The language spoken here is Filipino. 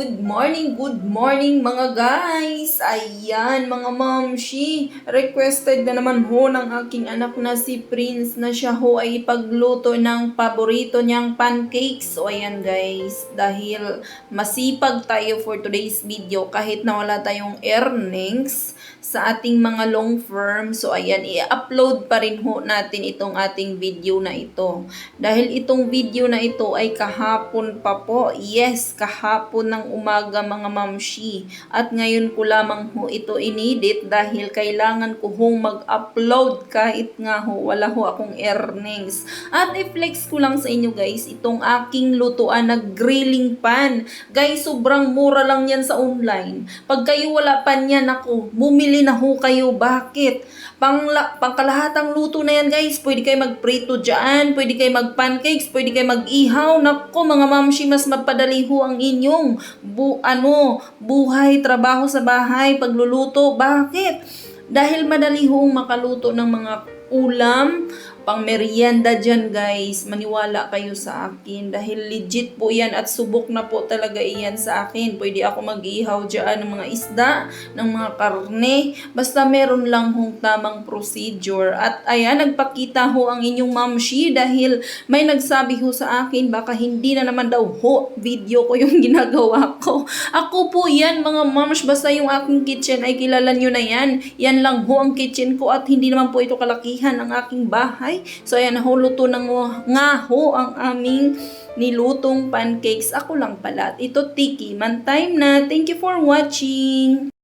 good morning mga guys! Ayan mga mamshi, requested na naman ho ng aking anak na si Prince na siya ho ay ipagluto ng paborito niyang pancakes. So ayan guys, dahil masipag tayo for today's video kahit na wala tayong earnings sa ating mga long firm. So ayan, i-upload pa rin ho natin itong ating video na ito. Dahil itong video na ito ay kahapon pa po. Yes, kahapon ng umaga mga mamshi. At ngayon ko lamang ho ito inedit dahil kailangan ko hong mag-upload kahit nga ho wala ho akong earnings. At i-flex ko lang sa inyo guys itong aking lutuan na grilling pan. Guys, sobrang mura lang yan sa online. Pag kayo wala pa niyan, ako, bumili na ho kayo. Bakit? Pangkalahatang luto na yan guys. Pwede kayo magprito dyan, pwede kayo mag-pancakes, pwede kayo mag-ihaw. Nako mga mamshi, mas mapadali ho ang inyong buhay, trabaho sa bahay, pagluluto. Bakit? Dahil madali hong makaluto ng mga ulam, pang merienda dyan guys. Maniwala kayo sa akin dahil legit po yan at subok na po talaga iyan sa akin. Pwede ako mag-ihaw dyan ng mga isda, ng mga karne, basta meron lang hong tamang procedure. At ayan, nagpakita ho ang inyong mamshi dahil may nagsabi ho sa akin baka hindi na naman daw ho video ko yung ginagawa ko. Ako po yan mga mams, basta yung aking kitchen ay kilala nyo na yan. Yan lang ho ang kitchen ko at hindi naman po ito kalakihan ang aking bahay. So ayan, luto na nga ho ang aming nilutong pancakes. Ako lang pala. Ito tiki man time na. Thank you for watching.